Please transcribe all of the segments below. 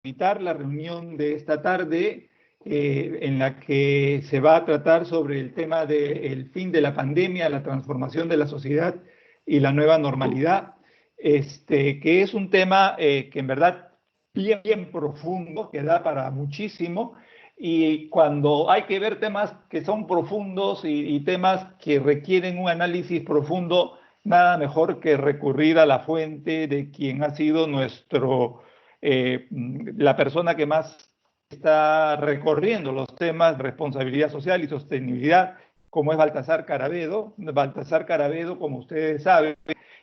invitar la reunión de esta tarde en la que se va a tratar sobre el tema del fin de la pandemia, la transformación de la sociedad y la nueva normalidad, que es un tema que en verdad bien profundo, que da para muchísimo, y cuando hay que ver temas que son profundos y temas que requieren un análisis profundo, nada mejor que recurrir a la fuente de quien ha sido la persona que más está recorriendo los temas de responsabilidad social y sostenibilidad, como es Baltasar Carabedo. Baltasar Carabedo, como ustedes saben,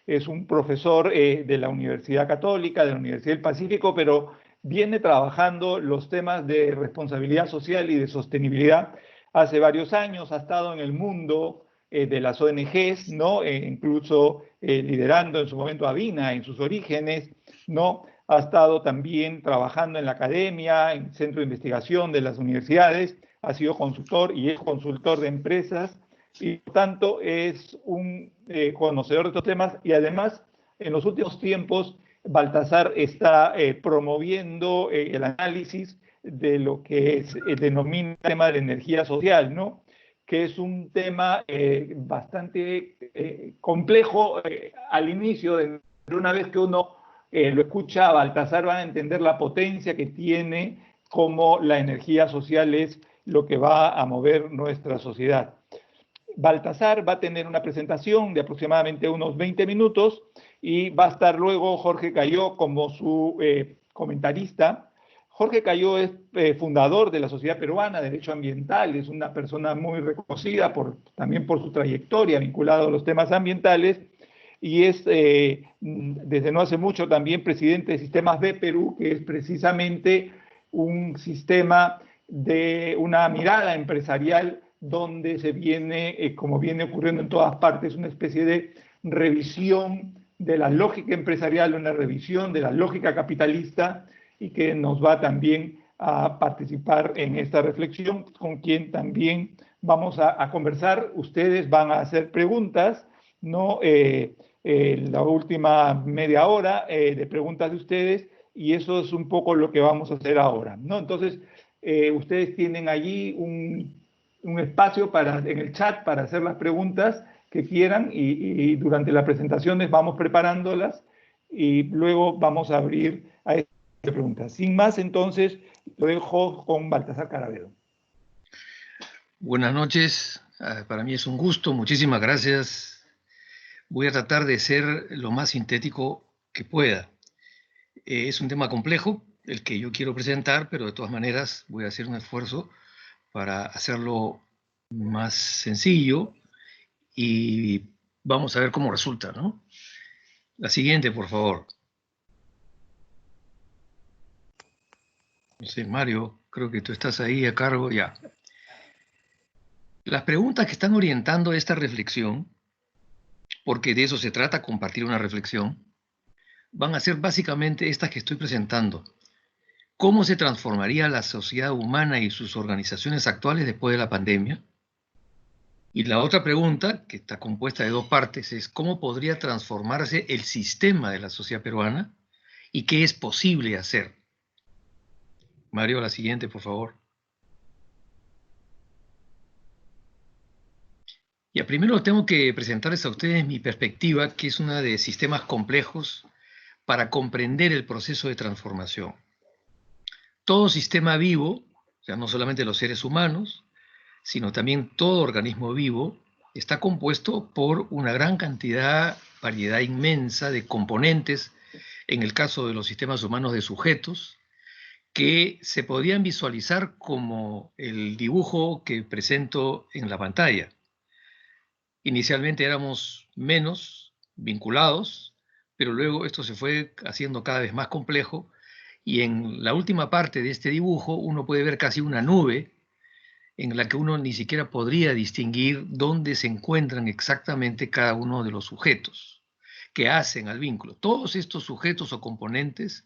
es un profesor de la Universidad Católica, de la Universidad del Pacífico, pero viene trabajando los temas de responsabilidad social y de sostenibilidad hace varios años. Ha estado en el mundo de las ONGs, ¿no? Incluso liderando en su momento a Vina en sus orígenes, ¿no? Ha estado también trabajando en la academia, en el centro de investigación de las universidades, ha sido consultor y es consultor de empresas, y por tanto es un conocedor de estos temas, y además en los últimos tiempos Baltasar está promoviendo el análisis de lo que denomina el tema de la energía social, ¿no? Que es un tema bastante complejo al inicio, de una vez que uno lo escucha a Baltasar van a entender la potencia que tiene, cómo la energía social es lo que va a mover nuestra sociedad. Baltasar va a tener una presentación de aproximadamente unos 20 minutos y va a estar luego Jorge Cayó como su comentarista. Jorge Cayó es fundador de la Sociedad Peruana de Derecho Ambiental, es una persona muy reconocida también por su trayectoria vinculada a los temas ambientales, y es desde no hace mucho también presidente de Sistemas B Perú, que es precisamente un sistema de una mirada empresarial donde se viene, como viene ocurriendo en todas partes, una especie de revisión de la lógica empresarial, una revisión de la lógica capitalista, y que nos va también a participar en esta reflexión, con quien también vamos a conversar. Ustedes van a hacer preguntas, ¿no? La última media hora de preguntas de ustedes, y eso es un poco lo que vamos a hacer ahora, ¿no? Entonces, ustedes tienen allí un espacio en el chat para hacer las preguntas que quieran, y durante las presentaciones vamos preparándolas y luego vamos a abrir a estas preguntas. Sin más, entonces, lo dejo con Baltasar Carabedo. Buenas noches, para mí es un gusto, muchísimas gracias. Voy a tratar de ser lo más sintético que pueda. Es un tema complejo el que yo quiero presentar, pero de todas maneras voy a hacer un esfuerzo para hacerlo más sencillo y vamos a ver cómo resulta, ¿no? La siguiente, por favor. No sé, Mario, creo que tú estás ahí a cargo ya. Las preguntas que están orientando esta reflexión, porque de eso se trata, compartir una reflexión, van a ser básicamente estas que estoy presentando. ¿Cómo se transformaría la sociedad humana y sus organizaciones actuales después de la pandemia? Y la otra pregunta, que está compuesta de dos partes, es ¿cómo podría transformarse el sistema de la sociedad peruana? ¿Y qué es posible hacer? Mario, la siguiente, por favor. Ya, primero tengo que presentarles a ustedes mi perspectiva, que es una de sistemas complejos para comprender el proceso de transformación. Todo sistema vivo, o sea, no solamente los seres humanos, sino también todo organismo vivo, está compuesto por una gran cantidad, variedad inmensa de componentes, en el caso de los sistemas humanos de sujetos, que se podían visualizar como el dibujo que presento en la pantalla. Inicialmente éramos menos vinculados, pero luego esto se fue haciendo cada vez más complejo, y en la última parte de este dibujo uno puede ver casi una nube en la que uno ni siquiera podría distinguir dónde se encuentran exactamente cada uno de los sujetos que hacen al vínculo. Todos estos sujetos o componentes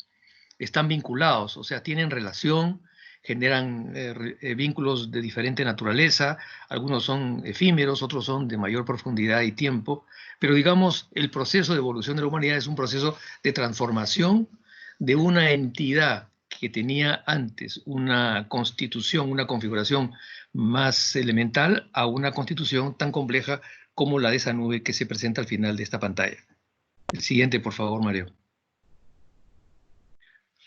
están vinculados, o sea, tienen relación, generan vínculos de diferente naturaleza, algunos son efímeros, otros son de mayor profundidad y tiempo, pero digamos, el proceso de evolución de la humanidad es un proceso de transformación de una entidad que tenía antes una constitución, una configuración más elemental, a una constitución tan compleja como la de esa nube que se presenta al final de esta pantalla. El siguiente, por favor, Mario.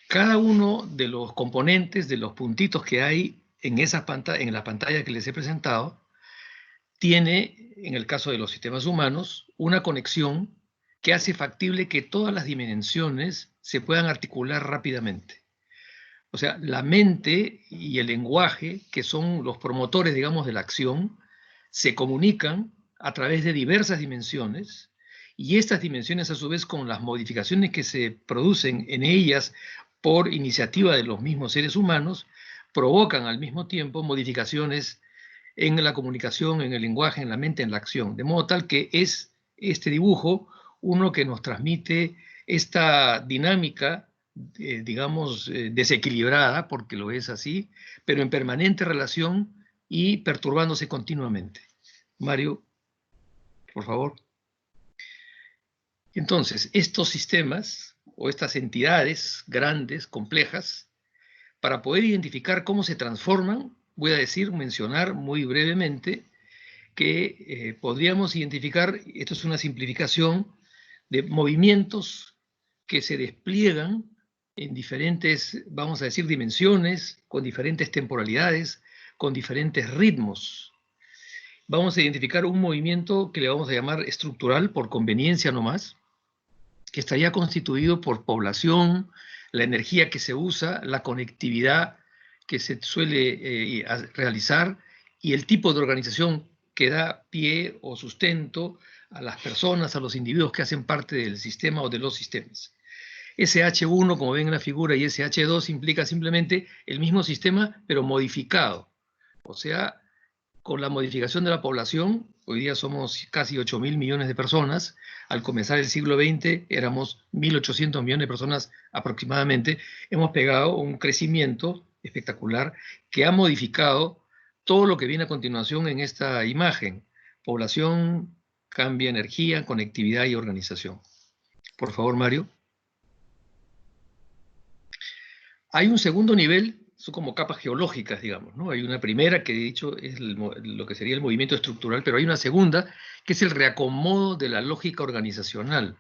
Cada uno de los componentes, de los puntitos que hay en la pantalla que les he presentado, tiene, en el caso de los sistemas humanos, una conexión que hace factible que todas las dimensiones se puedan articular rápidamente. O sea, la mente y el lenguaje, que son los promotores, digamos, de la acción, se comunican a través de diversas dimensiones, y estas dimensiones, a su vez, con las modificaciones que se producen en ellas por iniciativa de los mismos seres humanos, provocan al mismo tiempo modificaciones en la comunicación, en el lenguaje, en la mente, en la acción. De modo tal que es este dibujo uno que nos transmite esta dinámica, digamos, desequilibrada, porque lo es así, pero en permanente relación y perturbándose continuamente. Mario, por favor. Entonces, estos sistemas o estas entidades grandes, complejas, para poder identificar cómo se transforman, voy a mencionar muy brevemente que podríamos identificar, esto es una simplificación, de movimientos que se despliegan en diferentes, vamos a decir, dimensiones, con diferentes temporalidades, con diferentes ritmos. Vamos a identificar un movimiento que le vamos a llamar estructural, por conveniencia nomás, que estaría constituido por población, la energía que se usa, la conectividad que se suele realizar y el tipo de organización que da pie o sustento a las personas, a los individuos que hacen parte del sistema o de los sistemas. SH1, como ven en la figura, y SH2 implica simplemente el mismo sistema, pero modificado. O sea, con la modificación de la población, hoy día somos casi 8.000 millones de personas, al comenzar el siglo XX éramos 1.800 millones de personas aproximadamente, hemos pegado un crecimiento espectacular que ha modificado todo lo que viene a continuación en esta imagen. Población, cambia energía, conectividad y organización. Por favor, Mario. Hay un segundo nivel, son como capas geológicas, digamos, ¿no? Hay una primera que he dicho es lo que sería el movimiento estructural, pero hay una segunda que es el reacomodo de la lógica organizacional.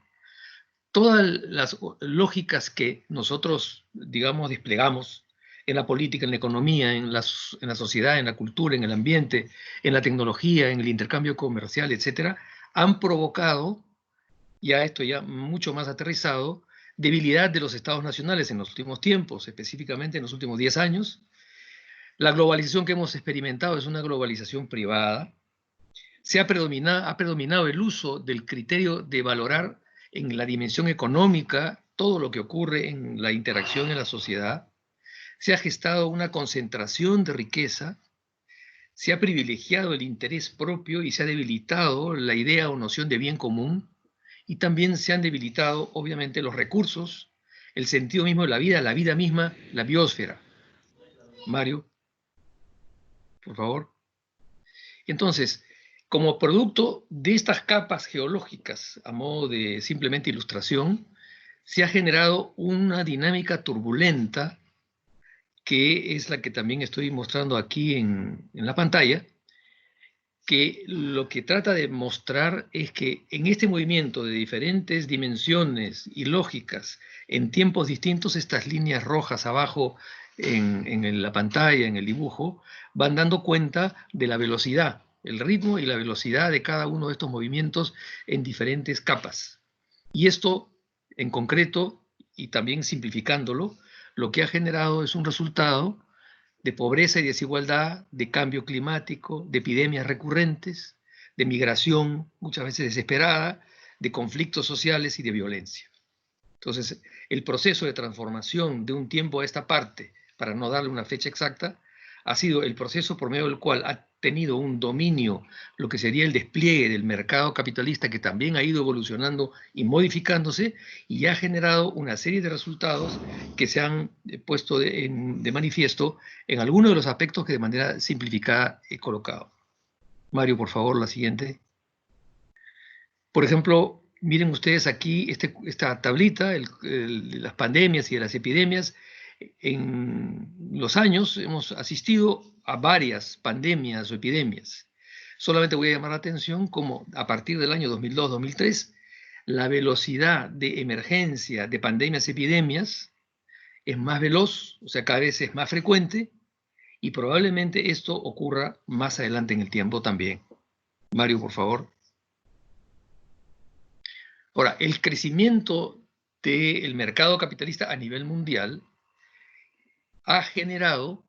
Todas las lógicas que nosotros, digamos, desplegamos en la política, en la economía, en la sociedad, en la cultura, en el ambiente, en la tecnología, en el intercambio comercial, etcétera, han provocado, ya esto ya mucho más aterrizado, debilidad de los estados nacionales en los últimos tiempos, específicamente en los últimos 10 años. La globalización que hemos experimentado es una globalización privada. Ha predominado el uso del criterio de valorar en la dimensión económica todo lo que ocurre en la interacción en la sociedad. Se ha gestado una concentración de riqueza, se ha privilegiado el interés propio y se ha debilitado la idea o noción de bien común, y también se han debilitado, obviamente, los recursos, el sentido mismo de la vida misma, la biosfera. Mario, por favor. Entonces, como producto de estas capas geológicas, a modo de simplemente ilustración, se ha generado una dinámica turbulenta, que es la que también estoy mostrando aquí en la pantalla, que lo que trata de mostrar es que en este movimiento de diferentes dimensiones y lógicas, en tiempos distintos, estas líneas rojas abajo en la pantalla, en el dibujo, van dando cuenta de la velocidad, el ritmo y la velocidad de cada uno de estos movimientos en diferentes capas. Y esto, en concreto, y también simplificándolo, lo que ha generado es un resultado de pobreza y desigualdad, de cambio climático, de epidemias recurrentes, de migración muchas veces desesperada, de conflictos sociales y de violencia. Entonces, el proceso de transformación de un tiempo a esta parte, para no darle una fecha exacta, ha sido el proceso por medio del cual ha tenido un dominio, lo que sería el despliegue del mercado capitalista, que también ha ido evolucionando y modificándose, y ha generado una serie de resultados que se han puesto de manifiesto en algunos de los aspectos que de manera simplificada he colocado. Mario, por favor, la siguiente. Por ejemplo, miren ustedes aquí esta tablita, las pandemias y las epidemias. En los años hemos asistido a varias pandemias o epidemias. Solamente voy a llamar la atención como a partir del año 2002-2003, la velocidad de emergencia de pandemias y epidemias es más veloz, o sea, cada vez es más frecuente, y probablemente esto ocurra más adelante en el tiempo también. Mario, por favor. Ahora, el crecimiento del mercado capitalista a nivel mundial ha generado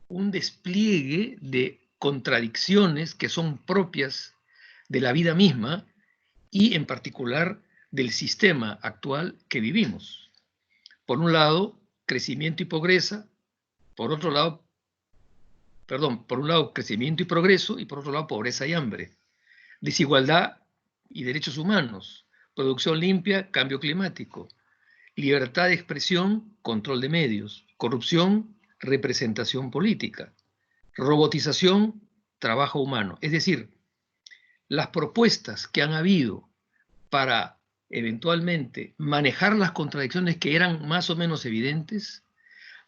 un despliegue de contradicciones que son propias de la vida misma y en particular del sistema actual que vivimos. Por un lado, crecimiento y pobreza, por otro lado, por un lado crecimiento y progreso y por otro lado pobreza y hambre, desigualdad y derechos humanos, producción limpia, cambio climático, libertad de expresión, control de medios, corrupción, representación política, robotización, trabajo humano. Es decir, las propuestas que han habido para eventualmente manejar las contradicciones que eran más o menos evidentes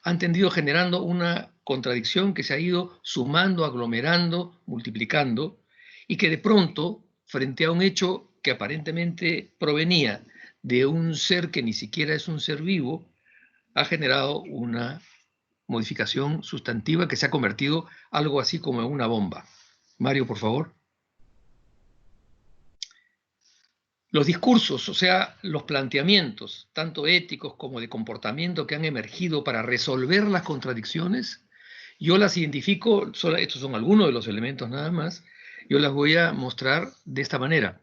han tendido generando una contradicción que se ha ido sumando, aglomerando, multiplicando, y que de pronto, frente a un hecho que aparentemente provenía de un ser que ni siquiera es un ser vivo, ha generado una modificación sustantiva que se ha convertido algo así como en una bomba. Mario, por favor. Los discursos, o sea, los planteamientos, tanto éticos como de comportamiento que han emergido para resolver las contradicciones, yo las identifico, estos son algunos de los elementos nada más, yo las voy a mostrar de esta manera.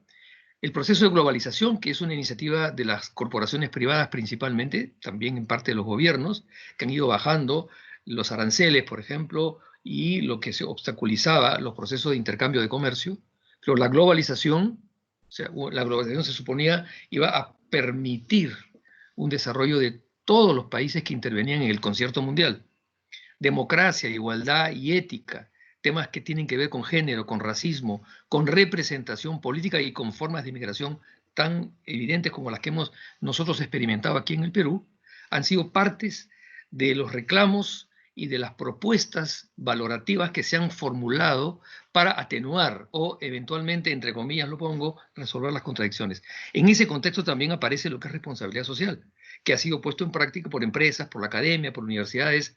El proceso de globalización, que es una iniciativa de las corporaciones privadas principalmente, también en parte de los gobiernos, que han ido bajando los aranceles, por ejemplo, y lo que se obstaculizaba los procesos de intercambio de comercio. Pero la globalización, o sea, la globalización se suponía iba a permitir un desarrollo de todos los países que intervenían en el concierto mundial. Democracia, igualdad y ética, temas que tienen que ver con género, con racismo, con representación política y con formas de inmigración tan evidentes como las que hemos nosotros experimentado aquí en el Perú, han sido partes de los reclamos y de las propuestas valorativas que se han formulado para atenuar o eventualmente, entre comillas lo pongo, resolver las contradicciones. En ese contexto también aparece lo que es responsabilidad social, que ha sido puesto en práctica por empresas, por la academia, por universidades,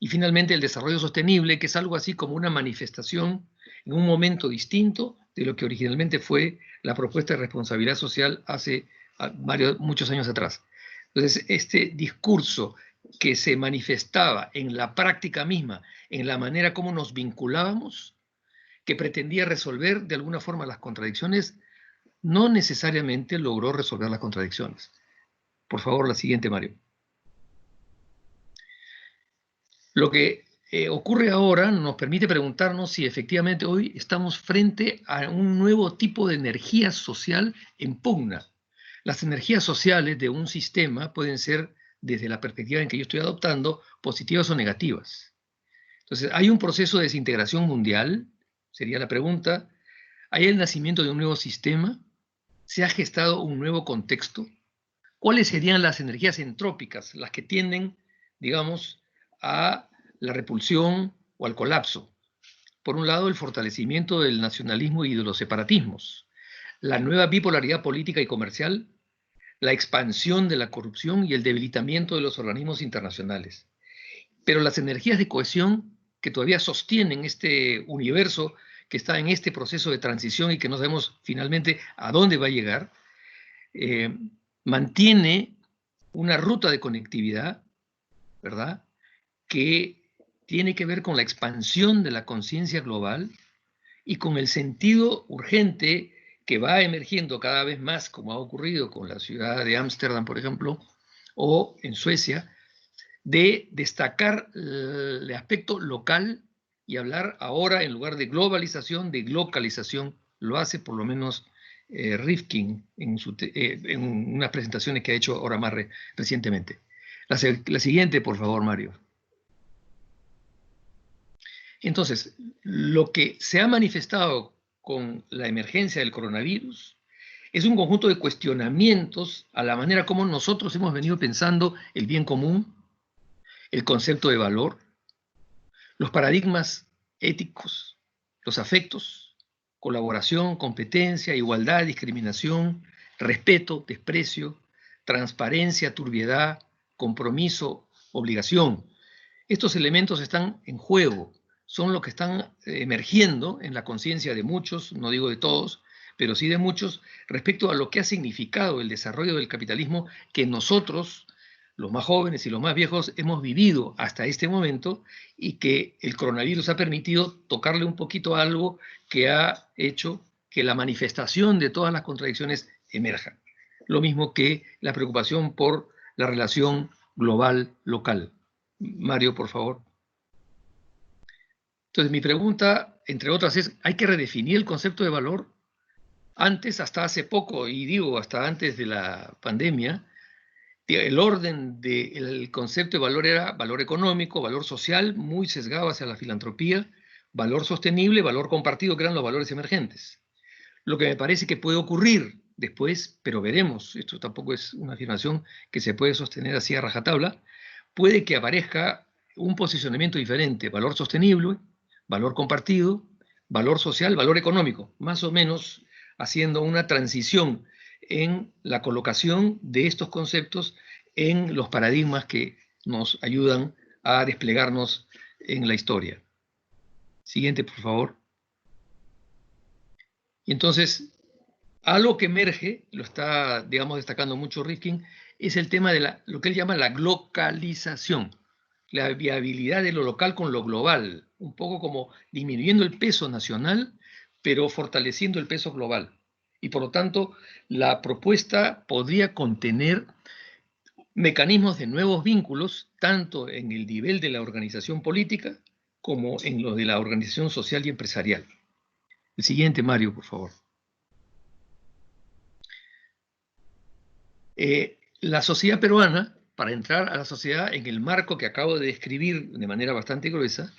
y finalmente el desarrollo sostenible, que es algo así como una manifestación en un momento distinto de lo que originalmente fue la propuesta de responsabilidad social hace muchos años atrás. Entonces, este discurso que se manifestaba en la práctica misma, en la manera como nos vinculábamos, que pretendía resolver de alguna forma las contradicciones, no necesariamente logró resolver las contradicciones. Por favor, la siguiente, Mario. Lo que ocurre ahora nos permite preguntarnos si efectivamente hoy estamos frente a un nuevo tipo de energía social en pugna. Las energías sociales de un sistema pueden ser, desde la perspectiva en que yo estoy adoptando, positivas o negativas. Entonces, ¿hay un proceso de desintegración mundial? Sería la pregunta. ¿Hay el nacimiento de un nuevo sistema? ¿Se ha gestado un nuevo contexto? ¿Cuáles serían las energías entrópicas, las que tienden, digamos, a la repulsión o al colapso? Por un lado, el fortalecimiento del nacionalismo y de los separatismos, la nueva bipolaridad política y comercial, la expansión de la corrupción y el debilitamiento de los organismos internacionales. Pero las energías de cohesión que todavía sostienen este universo que está en este proceso de transición y que no sabemos finalmente a dónde va a llegar, mantiene una ruta de conectividad, ¿verdad?, que tiene que ver con la expansión de la conciencia global y con el sentido urgente que va emergiendo cada vez más, como ha ocurrido con la ciudad de Ámsterdam, por ejemplo, o en Suecia, de destacar el aspecto local y hablar ahora, en lugar de globalización, de localización. Lo hace por lo menos Rifkin en unas presentaciones que ha hecho ahora más recientemente. La siguiente, por favor, Mario. Entonces, lo que se ha manifestado con la emergencia del coronavirus es un conjunto de cuestionamientos a la manera como nosotros hemos venido pensando el bien común, el concepto de valor, los paradigmas éticos, los afectos, colaboración, competencia, igualdad, discriminación, respeto, desprecio, transparencia, turbiedad, compromiso, obligación. Estos elementos están en juego, son los que están emergiendo en la conciencia de muchos, no digo de todos, pero sí de muchos, respecto a lo que ha significado el desarrollo del capitalismo que nosotros, los más jóvenes y los más viejos, hemos vivido hasta este momento y que el coronavirus ha permitido tocarle un poquito a algo que ha hecho que la manifestación de todas las contradicciones emerja. Lo mismo que la preocupación por la relación global-local. Mario, por favor. Entonces, mi pregunta, entre otras, es, ¿hay que redefinir el concepto de valor? Antes, hasta hace poco, y digo hasta antes de la pandemia, el orden del concepto de valor era valor económico, valor social, muy sesgado hacia la filantropía, valor sostenible, valor compartido, que eran los valores emergentes. Lo que me parece que puede ocurrir después, pero veremos, esto tampoco es una afirmación que se puede sostener así a rajatabla, puede que aparezca un posicionamiento diferente, valor sostenible, valor compartido, valor social, valor económico, más o menos haciendo una transición en la colocación de estos conceptos en los paradigmas que nos ayudan a desplegarnos en la historia. Siguiente, por favor. Y entonces, algo que emerge, lo está, digamos, destacando mucho Rifkin, es el tema de lo que él llama la globalización, la viabilidad de lo local con lo global, un poco como disminuyendo el peso nacional, pero fortaleciendo el peso global. Y por lo tanto, la propuesta podría contener mecanismos de nuevos vínculos, tanto en el nivel de la organización política como en los de la organización social y empresarial. El siguiente, Mario, por favor. La sociedad peruana, para entrar a la sociedad en el marco que acabo de describir de manera bastante gruesa,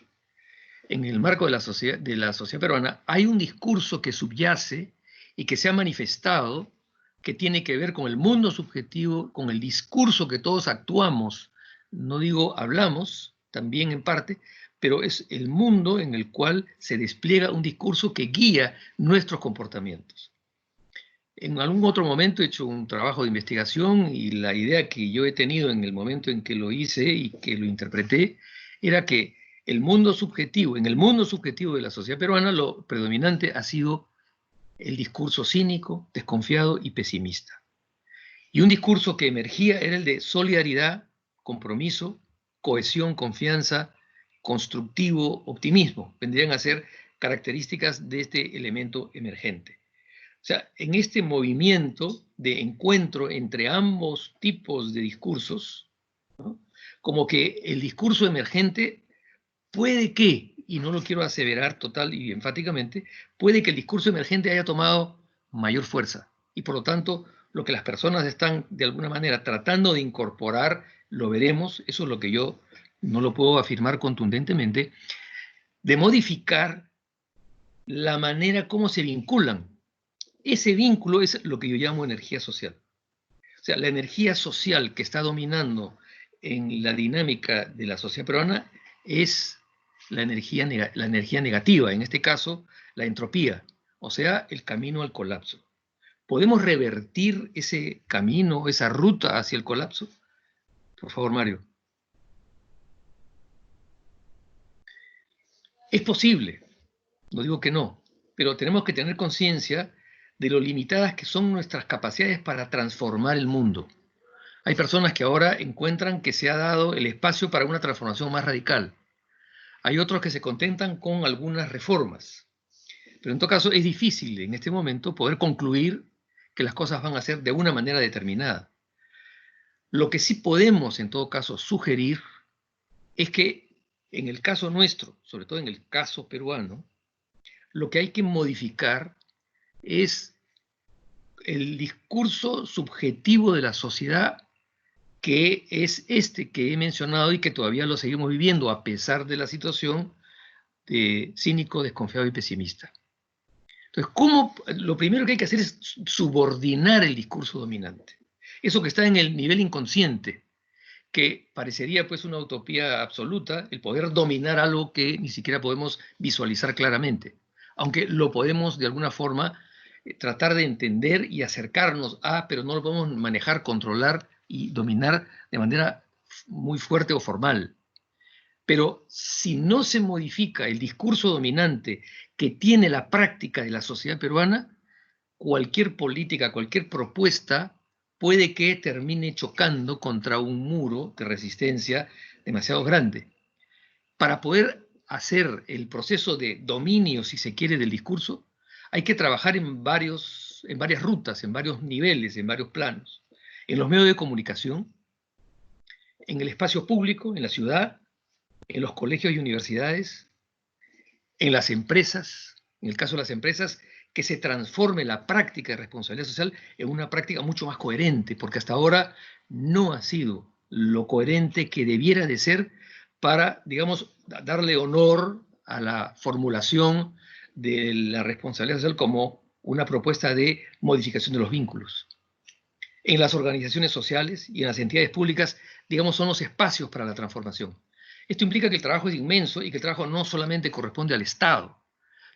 en el marco de la sociedad peruana, hay un discurso que subyace y que se ha manifestado que tiene que ver con el mundo subjetivo, con el discurso que todos actuamos, no digo hablamos, también en parte, pero es el mundo en el cual se despliega un discurso que guía nuestros comportamientos. En algún otro momento he hecho un trabajo de investigación y la idea que yo he tenido en el momento en que lo hice y que lo interpreté era que el mundo subjetivo, en el mundo subjetivo de la sociedad peruana, lo predominante ha sido el discurso cínico, desconfiado y pesimista. Y un discurso que emergía era el de solidaridad, compromiso, cohesión, confianza, constructivo, optimismo. Vendrían a ser características de este elemento emergente. O sea, en este movimiento de encuentro entre ambos tipos de discursos, ¿no? Como que el discurso emergente puede que, y no lo quiero aseverar total y enfáticamente, puede que el discurso emergente haya tomado mayor fuerza y por lo tanto lo que las personas están de alguna manera tratando de incorporar, lo veremos, eso es lo que yo no lo puedo afirmar contundentemente, de modificar la manera como se vinculan. Ese vínculo es lo que yo llamo energía social. O sea, la energía social que está dominando en la dinámica de la sociedad peruana es la energía negativa, en este caso, la entropía, o sea, el camino al colapso. ¿Podemos revertir ese camino, esa ruta hacia el colapso? Por favor, Mario. Es posible, no digo que no, pero tenemos que tener conciencia de lo limitadas que son nuestras capacidades para transformar el mundo. Hay personas que ahora encuentran que se ha dado el espacio para una transformación más radical. Hay otros que se contentan con algunas reformas. Pero en todo caso es difícil en este momento poder concluir que las cosas van a ser de una manera determinada. Lo que sí podemos en todo caso sugerir es que en el caso nuestro, sobre todo en el caso peruano, lo que hay que modificar es el discurso subjetivo de la sociedad, que es este que he mencionado y que todavía lo seguimos viviendo a pesar de la situación de cínico, desconfiado y pesimista. Entonces, lo primero que hay que hacer es subordinar el discurso dominante. Eso que está en el nivel inconsciente, que parecería pues una utopía absoluta, el poder dominar algo que ni siquiera podemos visualizar claramente, aunque lo podemos de alguna forma tratar de entender y acercarnos a, pero no lo podemos manejar, controlar y dominar de manera muy fuerte o formal. Pero si no se modifica el discurso dominante que tiene la práctica de la sociedad peruana, cualquier política, cualquier propuesta puede que termine chocando contra un muro de resistencia demasiado grande. Para poder hacer el proceso de dominio, si se quiere, del discurso, hay que trabajar en varias rutas, en varios niveles, en varios planos. En los medios de comunicación, en el espacio público, en la ciudad, en los colegios y universidades, en las empresas, en el caso de las empresas, que se transforme la práctica de responsabilidad social en una práctica mucho más coherente, porque hasta ahora no ha sido lo coherente que debiera de ser para, digamos, darle honor a la formulación de la responsabilidad social como una propuesta de modificación de los vínculos. En las organizaciones sociales y en las entidades públicas, digamos, son los espacios para la transformación. Esto implica que el trabajo es inmenso y que el trabajo no solamente corresponde al Estado,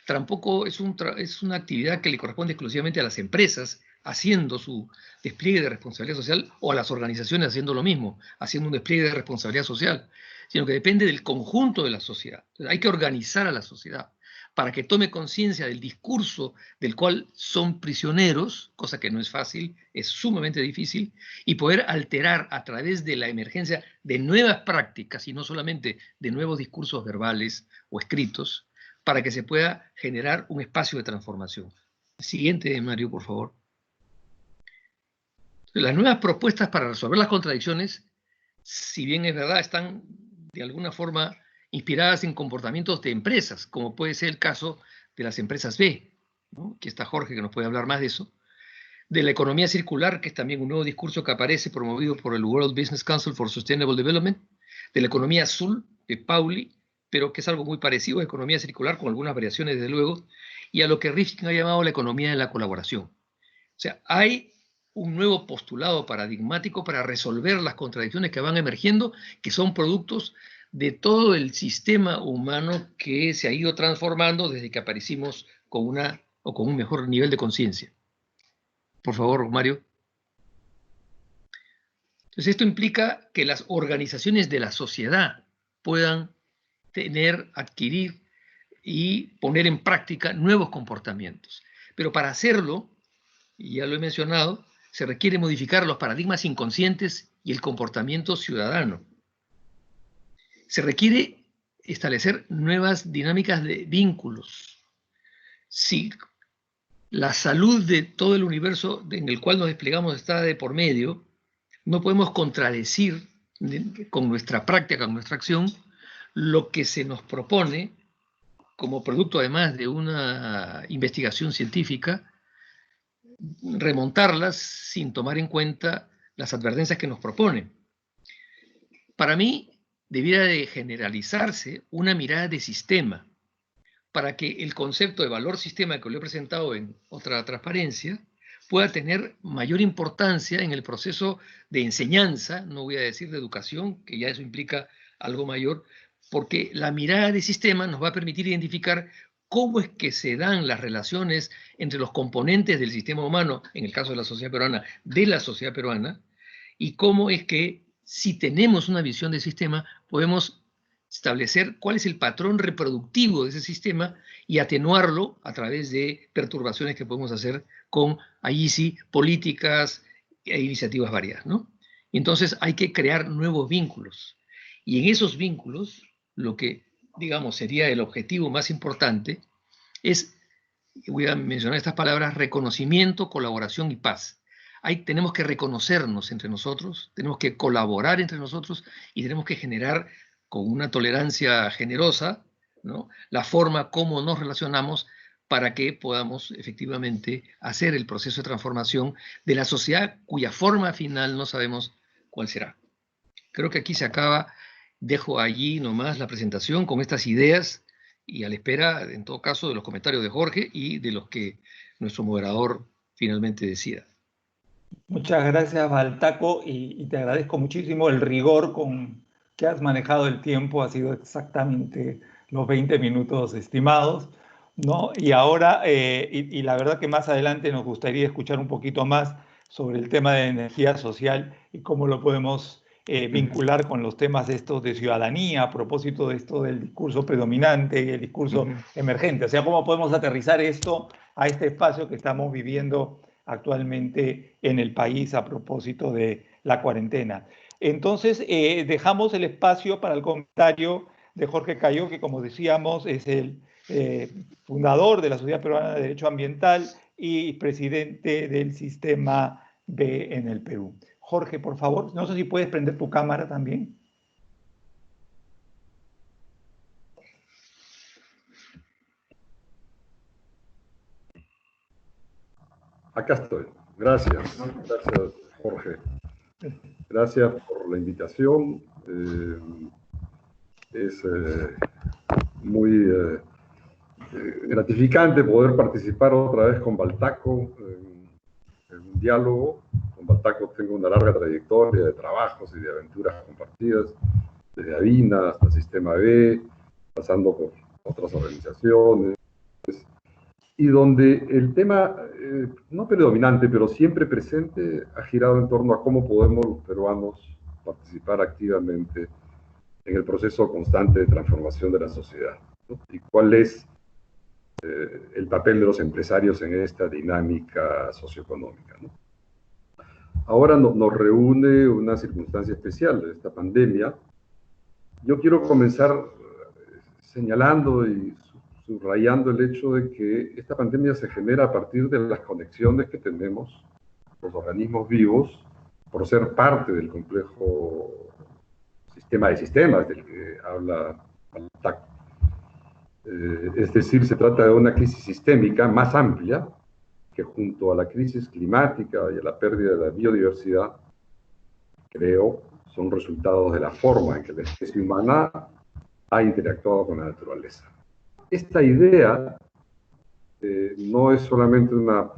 tampoco es una actividad que le corresponde exclusivamente a las empresas haciendo su despliegue de responsabilidad social o a las organizaciones haciendo lo mismo, haciendo un despliegue de responsabilidad social, sino que depende del conjunto de la sociedad. Entonces, hay que organizar a la sociedad para que tome conciencia del discurso del cual son prisioneros, cosa que no es fácil, es sumamente difícil, y poder alterar a través de la emergencia de nuevas prácticas y no solamente de nuevos discursos verbales o escritos, para que se pueda generar un espacio de transformación. Siguiente, Mario, por favor. Las nuevas propuestas para resolver las contradicciones, si bien es verdad, están de alguna forma inspiradas en comportamientos de empresas, como puede ser el caso de las empresas B, ¿no? Aquí está Jorge, que nos puede hablar más de eso. De la economía circular, que es también un nuevo discurso que aparece promovido por el World Business Council for Sustainable Development. De la economía azul, de Pauli, pero que es algo muy parecido a economía circular, con algunas variaciones, desde luego, y a lo que Rifkin ha llamado la economía de la colaboración. O sea, hay un nuevo postulado paradigmático para resolver las contradicciones que van emergiendo, que son productos de todo el sistema humano que se ha ido transformando desde que aparecimos con un mejor nivel de conciencia. Por favor, Mario. Entonces, esto implica que las organizaciones de la sociedad puedan adquirir y poner en práctica nuevos comportamientos. Pero para hacerlo, y ya lo he mencionado, se requiere modificar los paradigmas inconscientes y el comportamiento ciudadano. Se requiere establecer nuevas dinámicas de vínculos. Si la salud de todo el universo en el cual nos desplegamos está de por medio, no podemos contradecir con nuestra práctica, con nuestra acción, lo que se nos propone como producto además de una investigación científica, remontarlas sin tomar en cuenta las advertencias que nos proponen. Para mí, debiera de generalizarse una mirada de sistema para que el concepto de valor sistema que lo he presentado en otra transparencia pueda tener mayor importancia en el proceso de enseñanza, no voy a decir de educación, que ya eso implica algo mayor, porque la mirada de sistema nos va a permitir identificar cómo es que se dan las relaciones entre los componentes del sistema humano, en el caso de la sociedad peruana, y cómo es que si tenemos una visión de sistema, podemos establecer cuál es el patrón reproductivo de ese sistema y atenuarlo a través de perturbaciones que podemos hacer con, allí sí, políticas e iniciativas variadas, ¿no? Entonces hay que crear nuevos vínculos. Y en esos vínculos, lo que, digamos, sería el objetivo más importante es, voy a mencionar estas palabras, reconocimiento, colaboración y paz. Tenemos que reconocernos entre nosotros, tenemos que colaborar entre nosotros y tenemos que generar con una tolerancia generosa, ¿no?, la forma como nos relacionamos para que podamos efectivamente hacer el proceso de transformación de la sociedad cuya forma final no sabemos cuál será. Creo que aquí se acaba. Dejo allí nomás la presentación con estas ideas y a la espera, en todo caso, de los comentarios de Jorge y de los que nuestro moderador finalmente decida. Muchas gracias, Baltaco, y te agradezco muchísimo el rigor con que has manejado el tiempo. Ha sido exactamente los 20 minutos estimados, ¿no? Y ahora, y la verdad que más adelante nos gustaría escuchar un poquito más sobre el tema de energía social y cómo lo podemos vincular con los temas de estos de ciudadanía, a propósito de esto del discurso predominante y el discurso emergente. O sea, cómo podemos aterrizar esto a este espacio que estamos viviendo actualmente en el país a propósito de la cuarentena. Entonces, dejamos el espacio para el comentario de Jorge Cayo, que como decíamos es el fundador de la Sociedad Peruana de Derecho Ambiental y presidente del Sistema B en el Perú. Jorge, por favor, no sé si puedes prender tu cámara también. Acá estoy. Gracias. Gracias, Jorge. Gracias por la invitación. Es muy gratificante poder participar otra vez con Baltaco en un diálogo. Con Baltaco tengo una larga trayectoria de trabajos y de aventuras compartidas, desde AVINA hasta Sistema B, pasando por otras organizaciones, y donde el tema, no predominante, pero siempre presente, ha girado en torno a cómo podemos los peruanos participar activamente en el proceso constante de transformación de la sociedad, ¿no? Y cuál es el papel de los empresarios en esta dinámica socioeconómica, ¿no? Ahora nos reúne una circunstancia especial, esta pandemia. Yo quiero comenzar señalando y subrayando el hecho de que esta pandemia se genera a partir de las conexiones que tenemos los organismos vivos por ser parte del complejo sistema de sistemas del que habla Baltaco. Es decir, se trata de una crisis sistémica más amplia que junto a la crisis climática y a la pérdida de la biodiversidad, creo, son resultados de la forma en que la especie humana ha interactuado con la naturaleza. Esta idea no es solamente una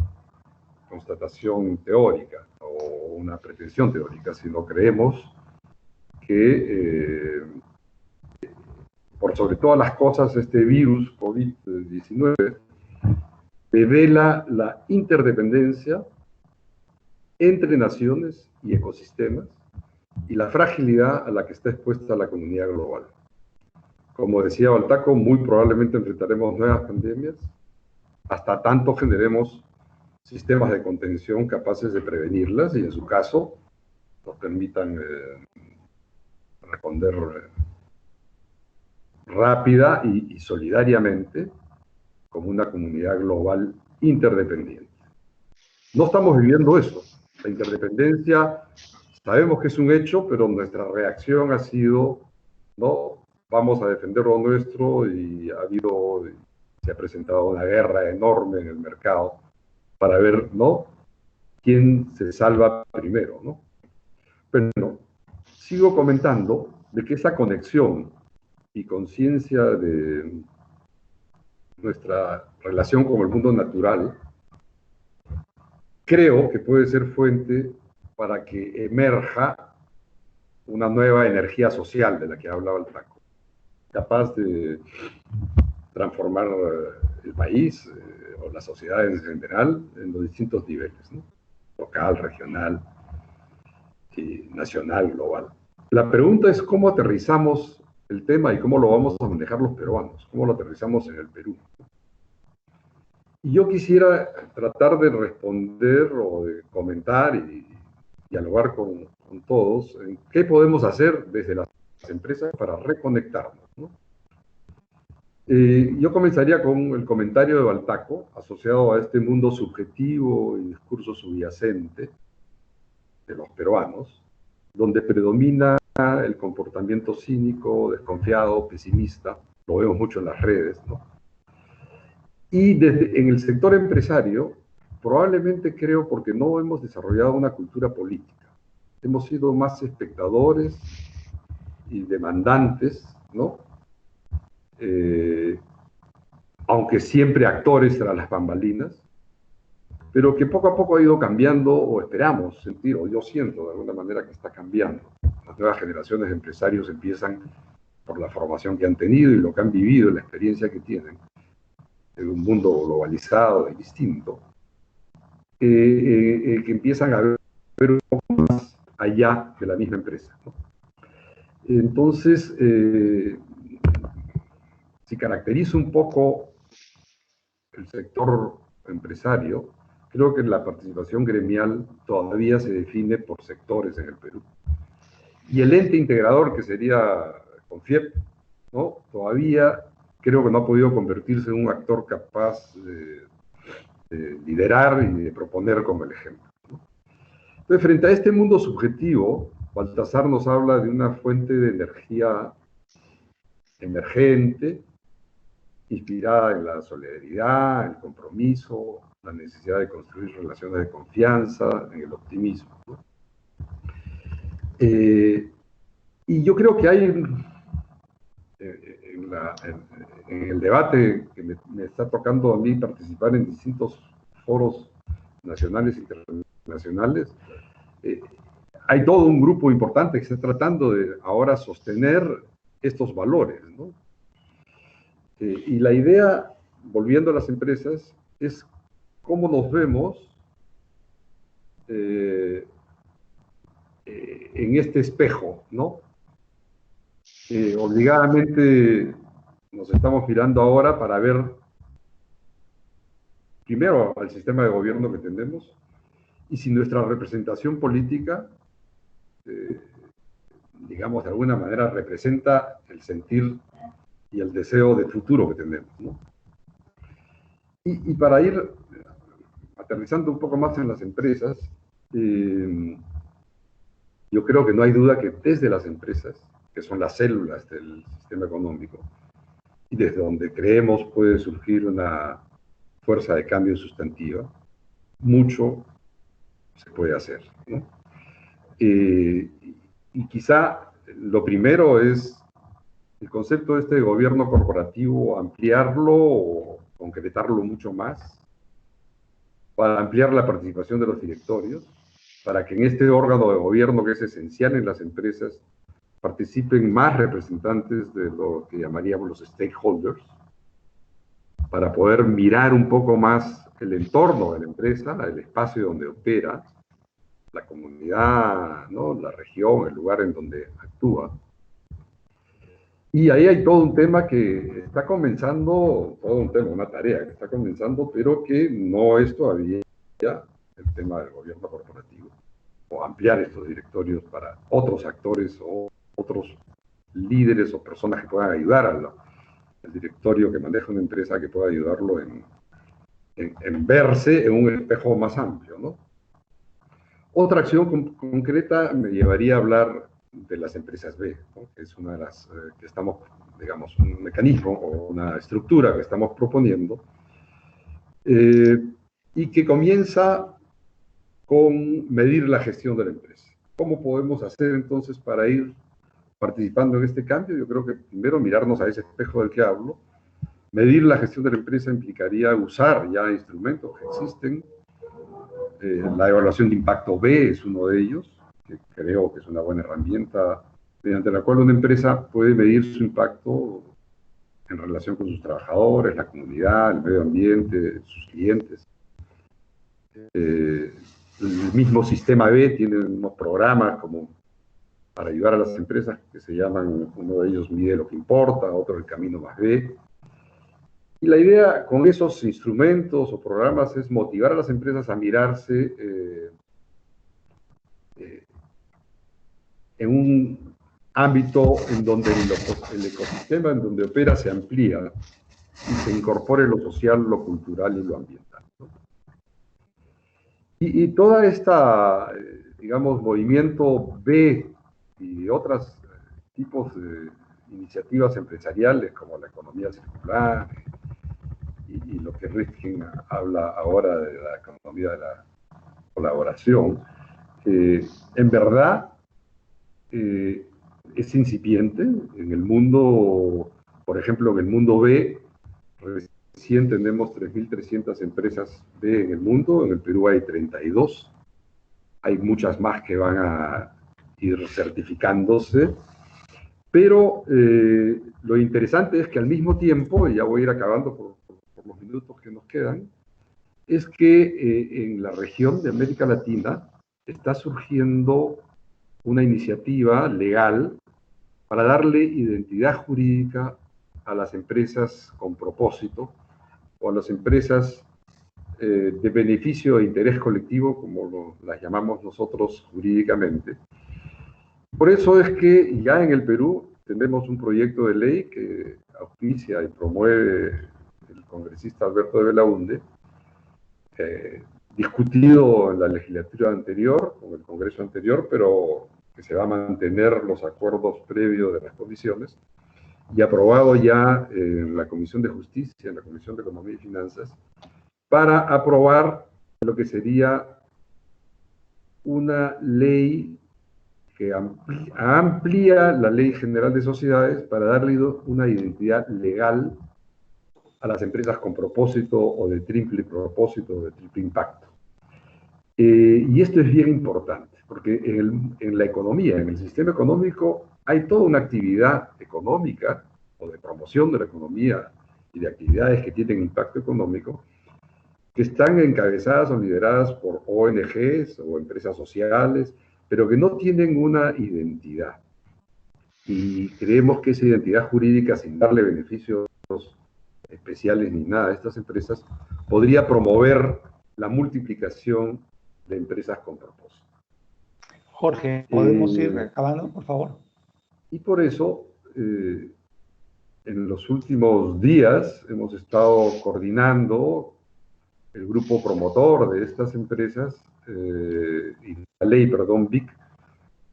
constatación teórica o una pretensión teórica, sino creemos que, por sobre todas las cosas, este virus COVID-19 revela la interdependencia entre naciones y ecosistemas y la fragilidad a la que está expuesta la comunidad global. Como decía Baltaco, muy probablemente enfrentaremos nuevas pandemias, hasta tanto generemos sistemas de contención capaces de prevenirlas y, en su caso, nos permitan responder rápida y solidariamente como una comunidad global interdependiente. No estamos viviendo eso. La interdependencia sabemos que es un hecho, pero nuestra reacción ha sido, no, vamos a defender lo nuestro, y se ha presentado una guerra enorme en el mercado para ver, ¿no?, quién se salva primero, ¿no? Pero no, sigo comentando de que esa conexión y conciencia de nuestra relación con el mundo natural, creo que puede ser fuente para que emerja una nueva energía social de la que hablaba Baltaco, capaz de transformar el país o las sociedades en general en los distintos niveles, ¿no? Local, regional, y nacional, global. La pregunta es cómo aterrizamos el tema y cómo lo vamos a manejar los peruanos, cómo lo aterrizamos en el Perú. Y yo quisiera tratar de responder o de comentar y dialogar con todos en qué podemos hacer desde las empresas para reconectarnos, ¿no? Yo comenzaría con el comentario de Baltaco, asociado a este mundo subjetivo y discurso subyacente de los peruanos, donde predomina el comportamiento cínico, desconfiado, pesimista, lo vemos mucho en las redes, ¿no? Y en el sector empresario, probablemente creo porque no hemos desarrollado una cultura política. Hemos sido más espectadores y demandantes, ¿no? Aunque siempre actores tras las bambalinas, pero que poco a poco ha ido cambiando, o esperamos sentir, o yo siento de alguna manera que está cambiando. Las nuevas generaciones de empresarios empiezan por la formación que han tenido y lo que han vivido, la experiencia que tienen, en un mundo globalizado y distinto, que empiezan a ver un poco más allá de la misma empresa, ¿no? Entonces, si caracteriza un poco el sector empresario, creo que la participación gremial todavía se define por sectores en el Perú. Y el ente integrador, que sería CONFIEP, ¿no? Todavía creo que no ha podido convertirse en un actor capaz de liderar y de proponer como el ejemplo, ¿no? Entonces, frente a este mundo subjetivo, Baltasar nos habla de una fuente de energía emergente, inspirada en la solidaridad, el compromiso, la necesidad de construir relaciones de confianza, en el optimismo, ¿no? Y yo creo que hay en el debate que me está tocando a mí participar en distintos foros nacionales e internacionales, hay todo un grupo importante que está tratando de ahora sostener estos valores, ¿no? Y la idea, volviendo a las empresas, es cómo nos vemos en este espejo, ¿no? Obligadamente nos estamos mirando ahora para ver primero al sistema de gobierno que tenemos y si nuestra representación política, digamos, de alguna manera representa el sentir y el deseo de futuro que tenemos, ¿no? Y para ir aterrizando un poco más en las empresas, yo creo que no hay duda que desde las empresas, que son las células del sistema económico, y desde donde creemos puede surgir una fuerza de cambio sustantiva, mucho se puede hacer, ¿no? Y quizá lo primero es el concepto de gobierno corporativo, ampliarlo o concretarlo mucho más, para ampliar la participación de los directorios, para que en este órgano de gobierno que es esencial en las empresas participen más representantes de lo que llamaríamos los stakeholders, para poder mirar un poco más el entorno de la empresa, el espacio donde opera, la comunidad, ¿no? La región, el lugar en donde actúa. Y ahí hay todo un tema que está comenzando, todo un tema, una tarea que está comenzando, pero que no es todavía el tema del gobierno corporativo, o ampliar estos directorios para otros actores o otros líderes o personas que puedan ayudar al directorio que maneja una empresa, que pueda ayudarlo en verse en un espejo más amplio, ¿no? Otra acción concreta me llevaría a hablar de las empresas B, ¿no? Que es una de las que estamos, digamos, un mecanismo o una estructura que estamos proponiendo, y que comienza con medir la gestión de la empresa. ¿Cómo podemos hacer entonces para ir participando en este cambio? Yo creo que primero mirarnos a ese espejo del que hablo. Medir la gestión de la empresa implicaría usar ya instrumentos que existen. La evaluación de impacto B es uno de ellos, que creo que es una buena herramienta mediante la cual una empresa puede medir su impacto en relación con sus trabajadores, la comunidad, el medio ambiente, sus clientes. El mismo sistema B tiene unos programas como para ayudar a las empresas que se llaman, uno de ellos Mide lo que importa, otro El camino más B. Y la idea con esos instrumentos o programas es motivar a las empresas a mirarse en un ámbito en donde el ecosistema en donde opera se amplía y se incorpore lo social, lo cultural y lo ambiental, ¿no? Y toda esta, digamos, movimiento B y otros tipos de iniciativas empresariales como la economía circular y lo que Rifkin habla ahora de la economía de la colaboración, en verdad es incipiente en el mundo, por ejemplo, en el mundo B, recién tenemos 3.300 empresas B en el mundo, en el Perú hay 32, hay muchas más que van a ir certificándose, pero lo interesante es que al mismo tiempo, y ya voy a ir acabando por los minutos que nos quedan, es que en la región de América Latina está surgiendo una iniciativa legal para darle identidad jurídica a las empresas con propósito o a las empresas de beneficio e interés colectivo, como las llamamos nosotros jurídicamente. Por eso es que ya en el Perú tenemos un proyecto de ley que auspicia y promueve el congresista Alberto de Belaunde, discutido en la legislatura anterior, con el Congreso anterior, pero que se va a mantener los acuerdos previos de las comisiones, y aprobado ya en la Comisión de Justicia, en la Comisión de Economía y Finanzas, para aprobar lo que sería una ley que amplía la Ley General de Sociedades para darle una identidad legal a las empresas con propósito o de triple propósito o de triple impacto. Y esto es bien importante, porque en la economía, en el sistema económico, hay toda una actividad económica o de promoción de la economía y de actividades que tienen impacto económico, que están encabezadas o lideradas por ONGs o empresas sociales, pero que no tienen una identidad. Y creemos que esa identidad jurídica, sin darle beneficios especiales ni nada a estas empresas, podría promover la multiplicación de empresas con propósito. Jorge, ¿podemos ir acabando, por favor? Y por eso, en los últimos días hemos estado coordinando el grupo promotor de estas empresas, y la ley, perdón, BIC,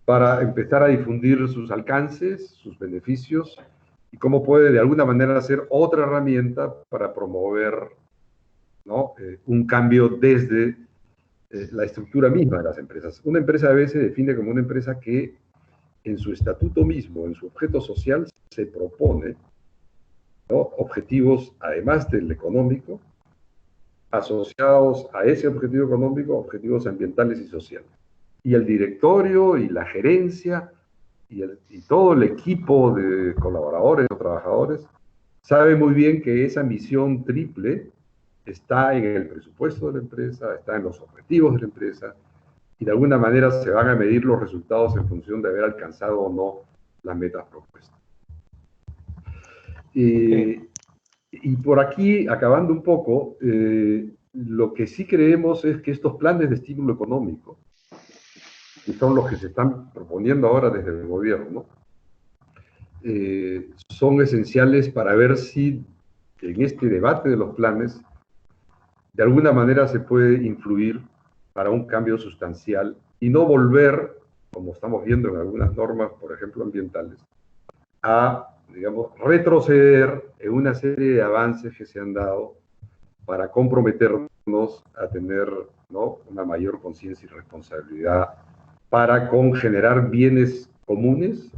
para empezar a difundir sus alcances, sus beneficios, y cómo puede de alguna manera ser otra herramienta para promover, ¿no?, un cambio desde la estructura misma de las empresas. Una empresa a veces se define como una empresa que en su estatuto mismo, en su objeto social, se propone, ¿no?, objetivos, además del económico, asociados a ese objetivo económico, objetivos ambientales y sociales. Y el directorio y la gerencia y todo el equipo de colaboradores o trabajadores sabe muy bien que esa misión triple está en el presupuesto de la empresa, está en los objetivos de la empresa, y de alguna manera se van a medir los resultados en función de haber alcanzado o no las metas propuestas. Y por aquí, acabando un poco, lo que sí creemos es que estos planes de estímulo económico, que son los que se están proponiendo ahora desde el gobierno, son esenciales para ver si en este debate de los planes, de alguna manera se puede influir para un cambio sustancial y no volver, como estamos viendo en algunas normas, por ejemplo, ambientales, a, digamos, retroceder en una serie de avances que se han dado para comprometernos a tener, ¿no?, una mayor conciencia y responsabilidad para generar bienes comunes,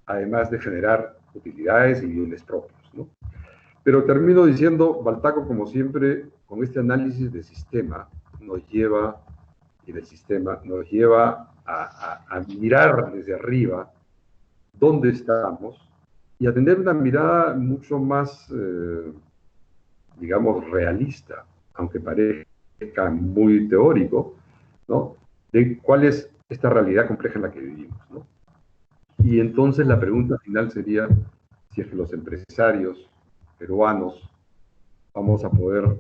además de generar utilidades y bienes propios, ¿no? Pero termino diciendo, Baltaco, como siempre, con este análisis de sistema, nos lleva, y del sistema, nos lleva a mirar desde arriba dónde estamos y a tener una mirada mucho más, digamos, realista, aunque parezca muy teórico, ¿no?, de cuál es esta realidad compleja en la que vivimos, ¿no? Y entonces la pregunta final sería si es que los empresarios peruanos vamos a poder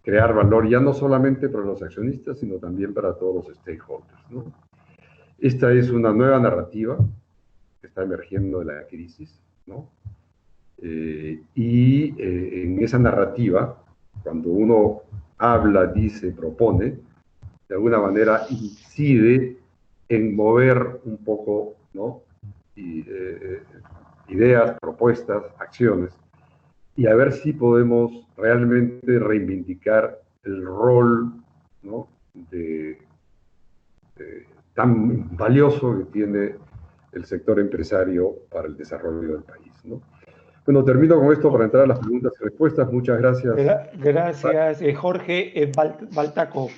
crear valor ya no solamente para los accionistas, sino también para todos los stakeholders, ¿no? Esta es una nueva narrativa que está emergiendo de la crisis, ¿no? En esa narrativa, cuando uno habla, dice, propone, de alguna manera incide en mover un poco, ¿no?, ideas, propuestas, acciones, y a ver si podemos realmente reivindicar el rol, ¿no?, tan valioso que tiene el sector empresario para el desarrollo del país, ¿no? Bueno, termino con esto para entrar a las preguntas y respuestas. Muchas gracias. Gracias, Jorge. Baltaco,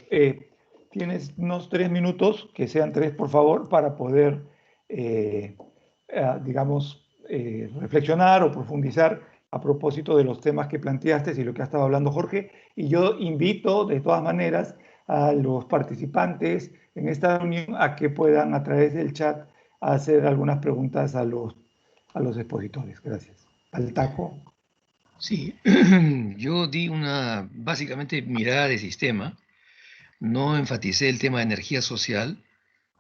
tienes unos 3 minutos, que sean 3, por favor, para poder, digamos, reflexionar o profundizar a propósito de los temas que planteaste y lo que ha estado hablando Jorge. Y yo invito, de todas maneras, a los participantes en esta reunión a que puedan, a través del chat, hacer algunas preguntas a los expositores. Gracias. Baltaco. Sí, yo di una, básicamente, mirada de sistema. No enfaticé el tema de energía social.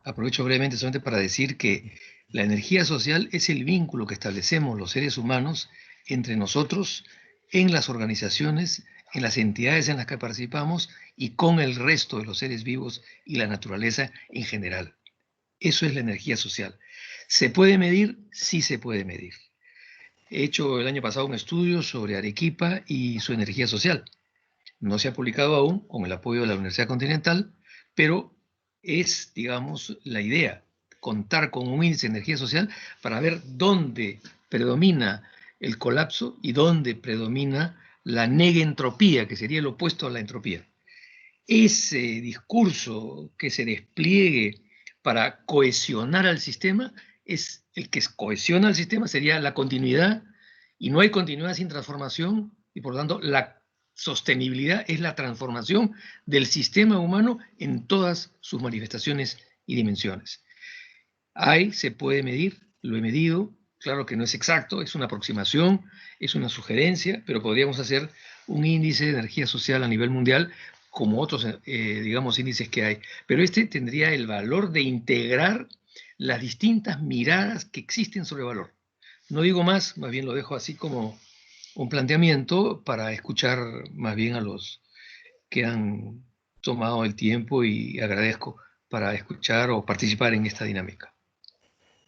Aprovecho brevemente solamente para decir que la energía social es el vínculo que establecemos los seres humanos entre nosotros, en las organizaciones, en las entidades en las que participamos y con el resto de los seres vivos y la naturaleza en general. Eso es la energía social. ¿Se puede medir? Sí se puede medir. He hecho el año pasado un estudio sobre Arequipa y su energía social. No se ha publicado aún con el apoyo de la Universidad Continental, pero es, digamos, la idea, contar con un índice de energía social para ver dónde predomina el colapso y dónde predomina la negentropía, que sería el opuesto a la entropía. Ese discurso que se despliegue para cohesionar al sistema es el que cohesiona al sistema, sería la continuidad, y no hay continuidad sin transformación, y por lo tanto la sostenibilidad es la transformación del sistema humano en todas sus manifestaciones y dimensiones. Se puede medir, lo he medido, claro que no es exacto, es una aproximación, es una sugerencia, pero podríamos hacer un índice de energía social a nivel mundial como otros, digamos, índices que hay. Pero este tendría el valor de integrar las distintas miradas que existen sobre valor. No digo más bien lo dejo así como un planteamiento para escuchar más bien a los que han tomado el tiempo, y agradezco para escuchar o participar en esta dinámica.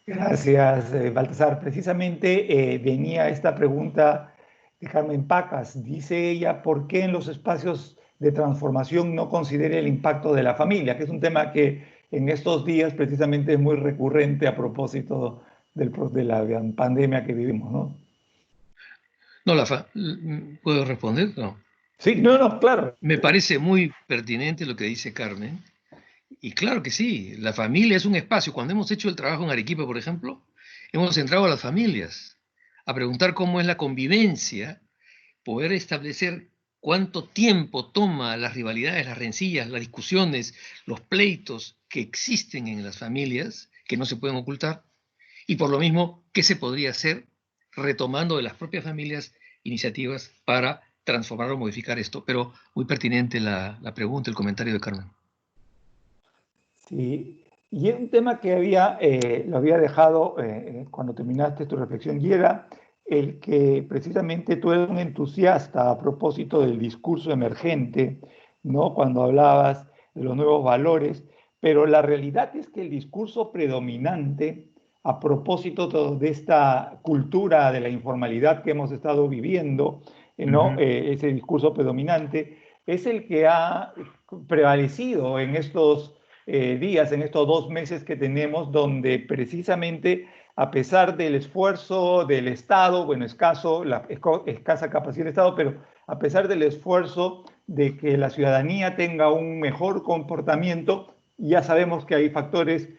Gracias, Baltasar. Precisamente venía esta pregunta de Carmen Pacas. Dice ella, ¿por qué en los espacios de transformación no considera el impacto de la familia? Que es un tema que en estos días precisamente es muy recurrente a propósito de la pandemia que vivimos, ¿no? No, ¿puedo responder? No. Sí, no, claro. Me parece muy pertinente lo que dice Carmen. Y claro que sí, la familia es un espacio. Cuando hemos hecho el trabajo en Arequipa, por ejemplo, hemos entrado a las familias a preguntar cómo es la convivencia, poder establecer cuánto tiempo toma las rivalidades, las rencillas, las discusiones, los pleitos que existen en las familias, que no se pueden ocultar, y por lo mismo, qué se podría hacer retomando de las propias familias iniciativas para transformar o modificar esto. Pero muy pertinente la pregunta, el comentario de Carmen. Sí, y es un tema que lo había dejado cuando terminaste tu reflexión, y era el que precisamente tú eres un entusiasta a propósito del discurso emergente, ¿no? Cuando hablabas de los nuevos valores, pero la realidad es que el discurso predominante a propósito de esta cultura de la informalidad que hemos estado viviendo, ¿no? Ese discurso predominante es el que ha prevalecido en estos días, en estos 2 meses que tenemos, donde precisamente a pesar del esfuerzo del Estado, bueno, la escasa capacidad del Estado, pero a pesar del esfuerzo de que la ciudadanía tenga un mejor comportamiento, ya sabemos que hay factores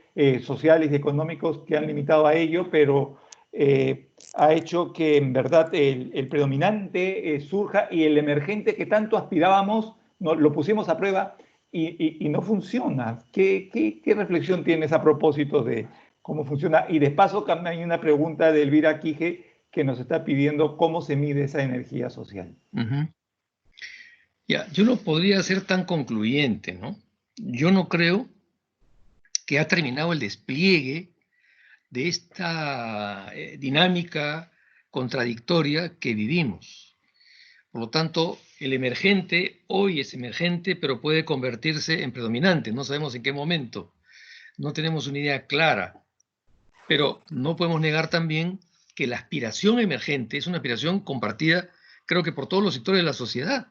sociales y económicos que han limitado a ello, pero ha hecho que en verdad el predominante surja, y el emergente que tanto aspirábamos, lo pusimos a prueba y no funciona. ¿Qué reflexión tienes a propósito de cómo funciona? Y de paso también hay una pregunta de Elvira Quije que nos está pidiendo cómo se mide esa energía social. Ya, yo no podría ser tan concluyente, ¿no? Yo no creo que ha terminado el despliegue de esta dinámica contradictoria que vivimos. Por lo tanto, el emergente hoy es emergente, pero puede convertirse en predominante. No sabemos en qué momento. No tenemos una idea clara. Pero no podemos negar también que la aspiración emergente es una aspiración compartida, creo que por todos los sectores de la sociedad.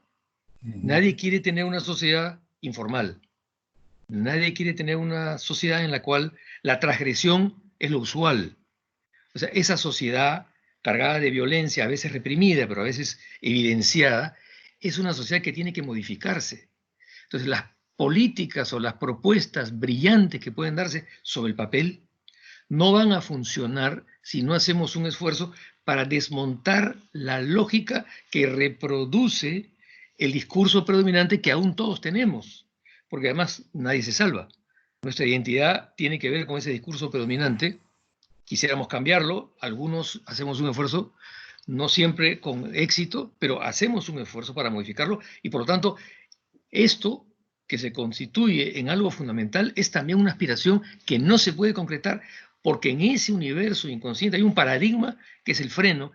Nadie quiere tener una sociedad informal. Nadie quiere tener una sociedad en la cual la transgresión es lo usual. O sea, esa sociedad cargada de violencia, a veces reprimida, pero a veces evidenciada, es una sociedad que tiene que modificarse. Entonces, las políticas o las propuestas brillantes que pueden darse sobre el papel no van a funcionar si no hacemos un esfuerzo para desmontar la lógica que reproduce el discurso predominante que aún todos tenemos, porque además nadie se salva. Nuestra identidad tiene que ver con ese discurso predominante. Quisiéramos cambiarlo, algunos hacemos un esfuerzo, no siempre con éxito, pero hacemos un esfuerzo para modificarlo, y por lo tanto, esto que se constituye en algo fundamental es también una aspiración que no se puede concretar, porque en ese universo inconsciente hay un paradigma que es el freno.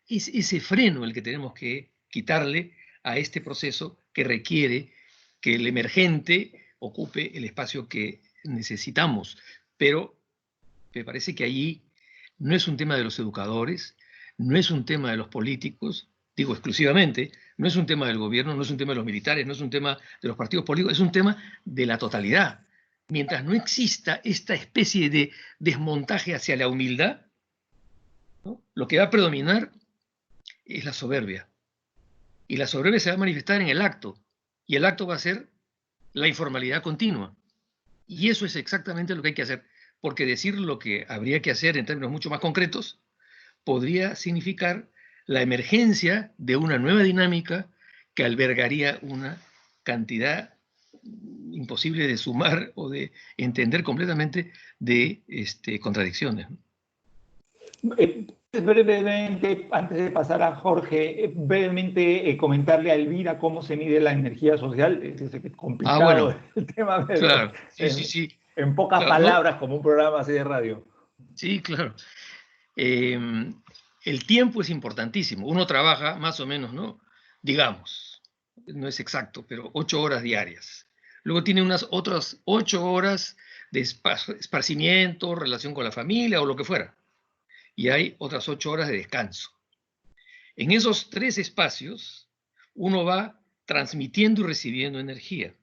Es ese freno el que tenemos que quitarle a este proceso que requiere que el emergente ocupe el espacio que necesitamos. Pero me parece que allí no es un tema de los educadores, no es un tema de los políticos, digo exclusivamente, no es un tema del gobierno, no es un tema de los militares, no es un tema de los partidos políticos, es un tema de la totalidad. Mientras no exista esta especie de desmontaje hacia la humildad, ¿no?, lo que va a predominar es la soberbia. Y la soberbia se va a manifestar en el acto, y el acto va a ser la informalidad continua. Y eso es exactamente lo que hay que hacer, porque decir lo que habría que hacer en términos mucho más concretos podría significar la emergencia de una nueva dinámica que albergaría una cantidad imposible de sumar o de entender completamente de contradicciones. Brevemente, antes de pasar a Jorge, brevemente comentarle a Elvira cómo se mide la energía social. Es complicado Bueno, el tema, pero claro, sí. En pocas Claro, palabras, ¿no? Como un programa así de radio. Sí, claro. El tiempo es importantísimo. Uno trabaja más o menos, ¿no? Digamos, no es exacto, pero 8 horas diarias. Luego tiene unas otras 8 horas de esparcimiento, relación con la familia o lo que fuera. Y hay otras 8 horas de descanso. En esos 3 espacios, uno va transmitiendo y recibiendo energía.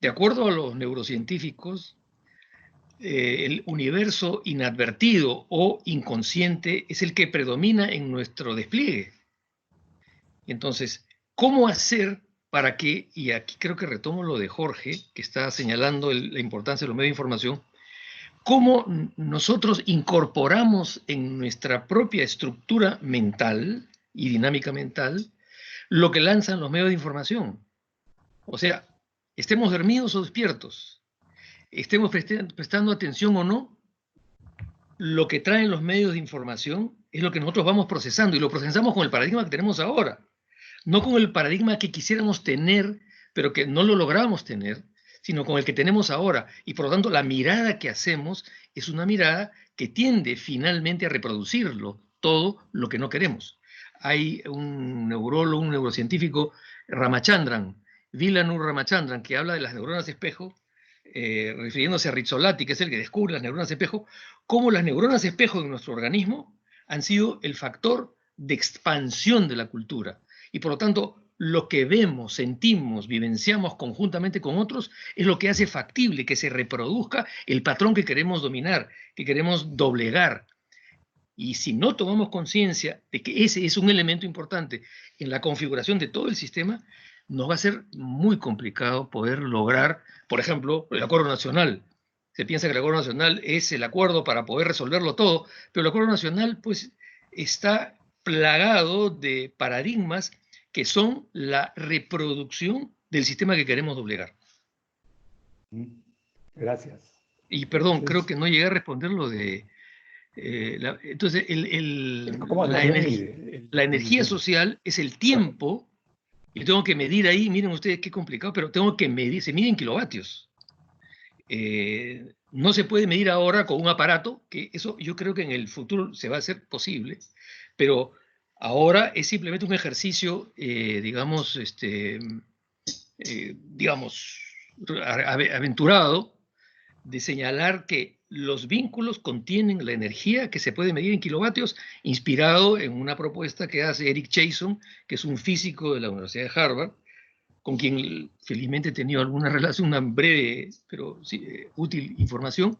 De acuerdo a los neurocientíficos, el universo inadvertido o inconsciente es el que predomina en nuestro despliegue. Entonces, ¿cómo hacer para que, y aquí creo que retomo lo de Jorge, que está señalando la importancia de los medios de información, cómo nosotros incorporamos en nuestra propia estructura mental y dinámica mental lo que lanzan los medios de información? O sea, estemos dormidos o despiertos, estemos prestando atención o no, lo que traen los medios de información es lo que nosotros vamos procesando, y lo procesamos con el paradigma que tenemos ahora, no con el paradigma que quisiéramos tener, pero que no lo logramos tener, sino con el que tenemos ahora. Y por lo tanto, la mirada que hacemos es una mirada que tiende finalmente a reproducirlo, todo lo que no queremos. Hay un neurólogo, un neurocientífico, Ramachandran, Vilanur Ramachandran, que habla de las neuronas espejo, refiriéndose a Rizzolatti, que es el que descubre las neuronas espejo, cómo las neuronas espejo en nuestro organismo han sido el factor de expansión de la cultura. Y por lo tanto, lo que vemos, sentimos, vivenciamos conjuntamente con otros es lo que hace factible que se reproduzca el patrón que queremos dominar, que queremos doblegar. Y si no tomamos conciencia de que ese es un elemento importante en la configuración de todo el sistema, nos va a ser muy complicado poder lograr, por ejemplo, el acuerdo nacional. Se piensa que el acuerdo nacional es el acuerdo para poder resolverlo todo, pero el acuerdo nacional pues está plagado de paradigmas que son la reproducción del sistema que queremos doblegar. Gracias. Y perdón, creo que no llegué a responder lo de... entonces, la energía social es el tiempo, y tengo que medir ahí, miren ustedes qué complicado, pero tengo que medir, se mide en kilovatios. No se puede medir ahora con un aparato, que eso yo creo que en el futuro se va a hacer posible, pero ahora es simplemente un ejercicio, digamos, aventurado, de señalar que los vínculos contienen la energía que se puede medir en kilovatios, inspirado en una propuesta que hace Eric Chason, que es un físico de la Universidad de Harvard, con quien felizmente he tenido alguna relación, una breve pero sí, útil información,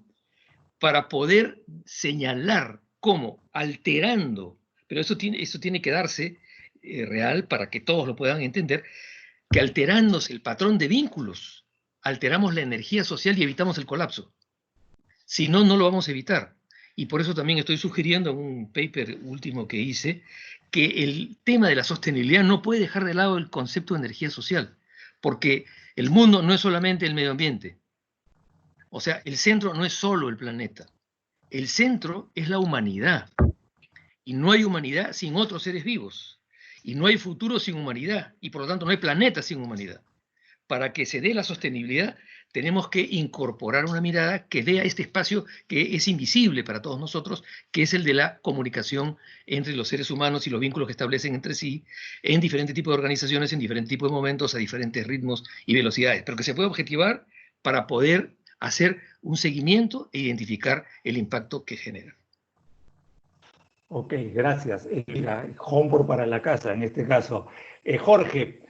para poder señalar ¿Cómo? Alterando, pero eso tiene que darse real para que todos lo puedan entender, que alterándose el patrón de vínculos, alteramos la energía social y evitamos el colapso. Si no, no lo vamos a evitar. Y por eso también estoy sugiriendo en un paper último que hice que el tema de la sostenibilidad no puede dejar de lado el concepto de energía social, porque el mundo no es solamente el medio ambiente. O sea, el centro no es solo el planeta. El centro es la humanidad. Y no hay humanidad sin otros seres vivos. Y no hay futuro sin humanidad. Y por lo tanto no hay planeta sin humanidad. Para que se dé la sostenibilidad, tenemos que incorporar una mirada que vea este espacio que es invisible para todos nosotros, que es el de la comunicación entre los seres humanos y los vínculos que establecen entre sí en diferentes tipos de organizaciones, en diferentes tipos de momentos, a diferentes ritmos y velocidades, pero que se puede objetivar para poder hacer un seguimiento e identificar el impacto que genera. Ok, gracias. Homework para la casa, en este caso. Jorge,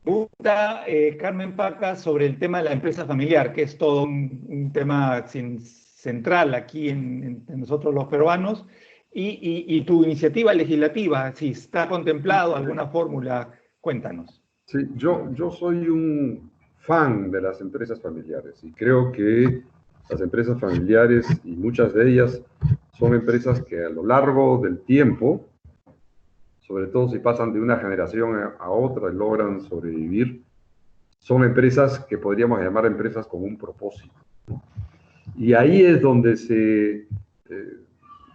pregunta Carmen Paca sobre el tema de la empresa familiar, que es todo un tema central aquí en nosotros los peruanos, y tu iniciativa legislativa, si está contemplado alguna fórmula, cuéntanos. Sí, yo soy un fan de las empresas familiares y creo que las empresas familiares, y muchas de ellas, son empresas que a lo largo del tiempo, sobre todo si pasan de una generación a otra y logran sobrevivir, son empresas que podríamos llamar empresas con un propósito. Y ahí es donde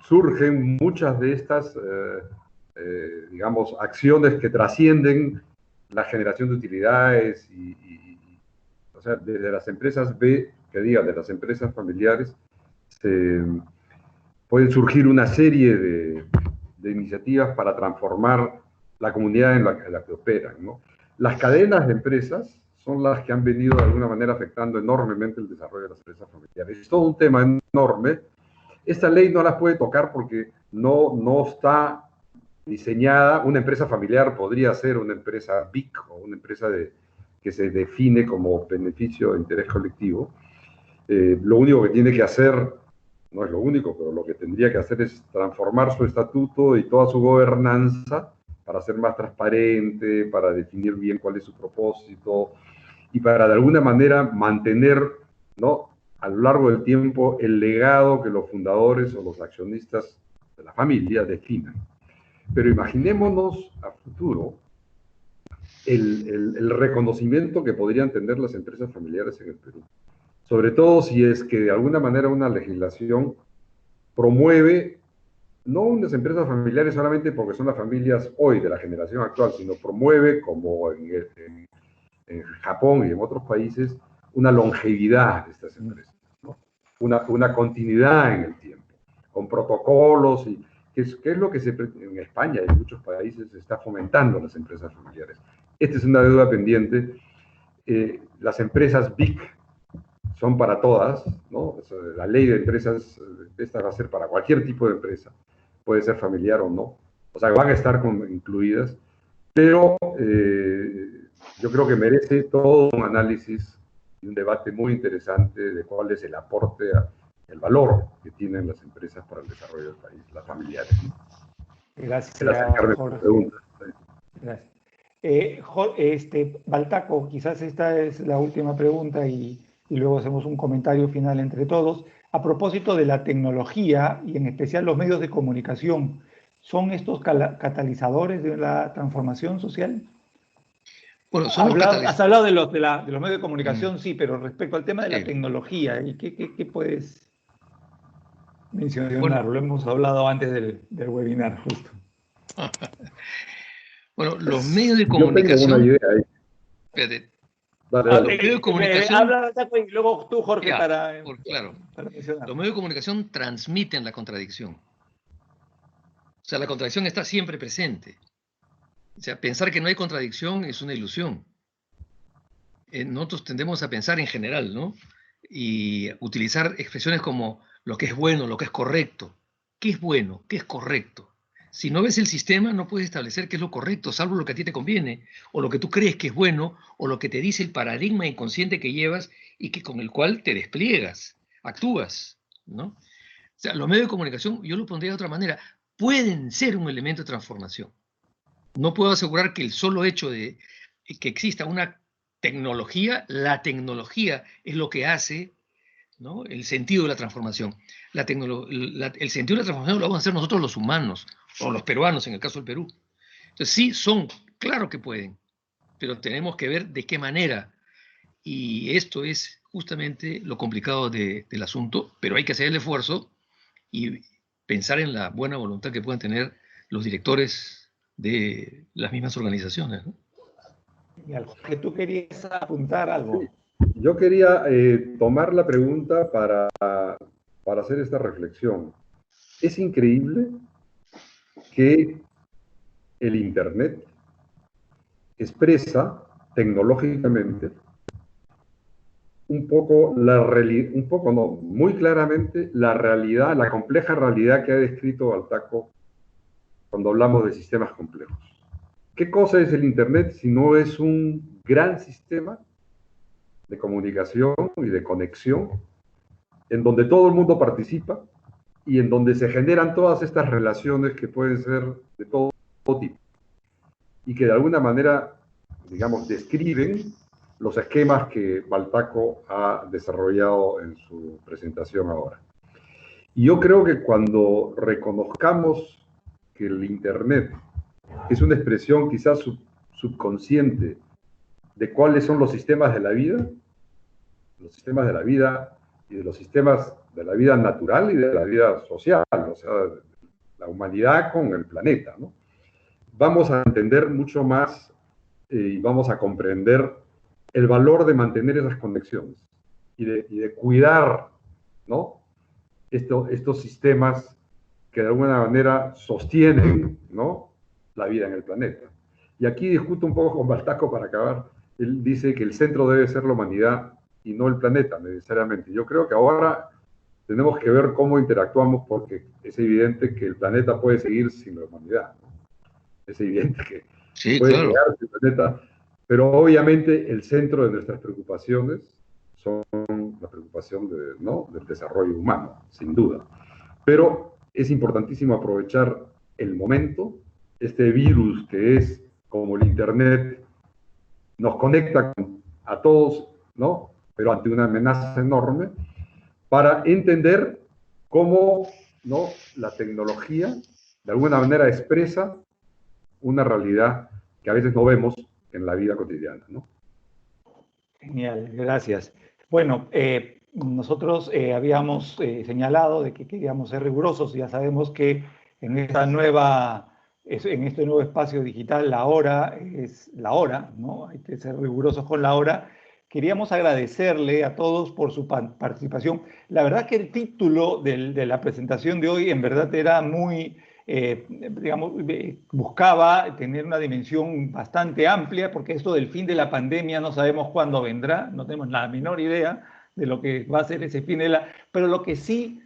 surgen muchas de estas, digamos, acciones que trascienden la generación de utilidades o sea, desde las empresas de las empresas familiares, pueden surgir una serie de iniciativas para transformar la comunidad en la que operan, ¿no? Las cadenas de empresas son las que han venido de alguna manera afectando enormemente el desarrollo de las empresas familiares. Es todo un tema enorme. Esta ley no las puede tocar porque no está diseñada. Una empresa familiar podría ser una empresa BIC o una empresa que se define como beneficio de interés colectivo. Lo único que tiene que hacer, no es lo único, pero lo que tendría que hacer es transformar su estatuto y toda su gobernanza para ser más transparente, para definir bien cuál es su propósito y para de alguna manera mantener, ¿no?, a lo largo del tiempo el legado que los fundadores o los accionistas de la familia definan. Pero imaginémonos a futuro el reconocimiento que podrían tener las empresas familiares en el Perú. Sobre todo si es que de alguna manera una legislación promueve, no unas empresas familiares solamente porque son las familias hoy de la generación actual, sino promueve, como en Japón y en otros países, una longevidad de estas empresas, ¿no? Una continuidad en el tiempo, con protocolos, y que es lo que en España y en muchos países se está fomentando las empresas familiares. Esta es una deuda pendiente. Las empresas BIC son para todas, ¿no? La ley de empresas, esta va a ser para cualquier tipo de empresa, puede ser familiar o no, o sea, van a estar incluidas, pero yo creo que merece todo un análisis y un debate muy interesante de cuál es el aporte, el valor que tienen las empresas para el desarrollo del país, las familiares, ¿no? Gracias, Jorge. Gracias. Baltaco, quizás esta es la última pregunta y luego hacemos un comentario final entre todos. A propósito de la tecnología y en especial los medios de comunicación, ¿son estos catalizadores de la transformación social? Bueno, has hablado de los medios de comunicación, sí, pero respecto al tema de la tecnología, ¿qué puedes mencionar? Bueno, lo hemos hablado antes del webinar, justo. Bueno, los medios de comunicación... Yo tengo una idea ahí. Espérate. Dale. Los medios de comunicación... Habla y luego tú, Jorge, claro. para mencionar. Los medios de comunicación transmiten la contradicción. O sea, la contradicción está siempre presente. O sea, pensar que no hay contradicción es una ilusión. Nosotros tendemos a pensar en general, ¿no? Y utilizar expresiones como lo que es bueno, lo que es correcto. ¿Qué es bueno? ¿Qué es correcto? Si no ves el sistema, no puedes establecer qué es lo correcto, salvo lo que a ti te conviene, o lo que tú crees que es bueno, o lo que te dice el paradigma inconsciente que llevas y con el cual te despliegas, actúas, ¿no? sea, los medios de comunicación, yo lo pondría de otra manera, pueden ser un elemento de transformación. No puedo asegurar que el solo hecho de que exista una tecnología, la tecnología es lo que hace, ¿no?, el sentido de la transformación. El sentido de la transformación lo vamos a hacer nosotros los humanos, o los peruanos en el caso del Perú. Entonces sí, claro que pueden, pero tenemos que ver de qué manera. Y esto es justamente lo complicado del asunto, pero hay que hacer el esfuerzo y pensar en la buena voluntad que puedan tener los directores de las mismas organizaciones, ¿no? Que tú querías apuntar algo. Yo quería tomar la pregunta para hacer esta reflexión. Es increíble que el Internet expresa tecnológicamente un poco muy claramente la realidad, la compleja realidad que ha descrito Baltaco cuando hablamos de sistemas complejos. ¿Qué cosa es el Internet si no es un gran sistema de comunicación y de conexión en donde todo el mundo participa y en donde se generan todas estas relaciones que pueden ser de todo tipo y que de alguna manera, digamos, describen los esquemas que Baltaco ha desarrollado en su presentación ahora? Y yo creo que cuando reconozcamos que el Internet es una expresión quizás subconsciente de cuáles son los sistemas de la vida y de los sistemas de la vida natural y de la vida social, o sea, la humanidad con el planeta, ¿no? Vamos a entender mucho más y vamos a comprender el valor de mantener esas conexiones y de cuidar, ¿no?, estos sistemas que de alguna manera sostienen, ¿no?, la vida en el planeta. Y aquí discuto un poco con Baltaco para acabar. Él dice que el centro debe ser la humanidad y no el planeta necesariamente. Yo creo que ahora tenemos que ver cómo interactuamos, porque es evidente que el planeta puede seguir sin la humanidad, ¿no? Es evidente que Sí, puede claro. quedar sin el planeta, pero obviamente el centro de nuestras preocupaciones son la preocupación ¿no?, del desarrollo humano, sin duda. Pero es importantísimo aprovechar el momento. Este virus que es como el Internet nos conecta a todos, ¿no?, pero ante una amenaza enorme, para entender cómo, ¿no?, la tecnología de alguna manera expresa una realidad que a veces no vemos en la vida cotidiana, ¿no? Genial, gracias. Bueno, nosotros habíamos señalado de que queríamos ser rigurosos. Ya sabemos que en en este nuevo espacio digital la hora es la hora, ¿no? Hay que ser rigurosos con la hora. Queríamos agradecerle a todos por su participación. La verdad que el título de la presentación de hoy en verdad era muy, digamos, buscaba tener una dimensión bastante amplia, porque esto del fin de la pandemia no sabemos cuándo vendrá, no tenemos la menor idea de lo que va a ser ese fin pero lo que sí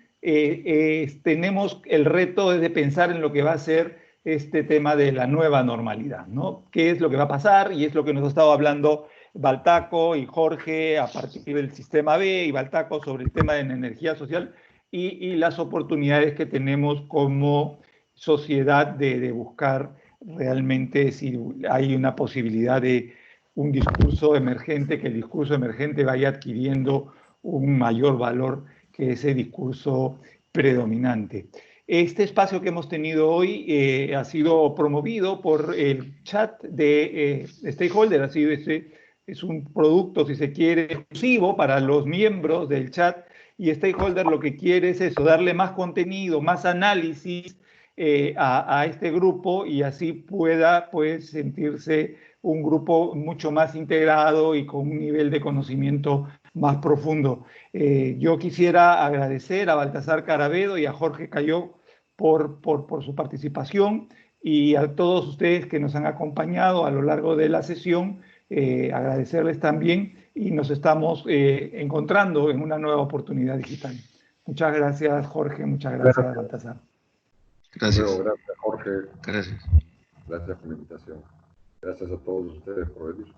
tenemos el reto es de pensar en lo que va a ser este tema de la nueva normalidad, ¿no? ¿Qué es lo que va a pasar? Y es lo que nos ha estado hablando Baltaco y Jorge a partir del sistema B, y Baltaco sobre el tema de la energía social y las oportunidades que tenemos como sociedad de buscar realmente si hay una posibilidad de un discurso emergente, que el discurso emergente vaya adquiriendo un mayor valor que ese discurso predominante. Este espacio que hemos tenido hoy ha sido promovido por el chat de Stakeholder. Ha sido es un producto, si se quiere, exclusivo para los miembros del chat, y Stakeholder lo que quiere es eso, darle más contenido, más análisis a este grupo, y así pueda, pues, sentirse un grupo mucho más integrado y con un nivel de conocimiento más profundo. Yo quisiera agradecer a Baltasar Carabedo y a Jorge Cayó por su participación, y a todos ustedes que nos han acompañado a lo largo de la sesión, agradecerles también, y nos estamos encontrando en una nueva oportunidad digital. Muchas gracias, Jorge, muchas gracias, Baltasar. Gracias. Luego, gracias, Jorge. Gracias. Gracias por la invitación. Gracias a todos ustedes por venir.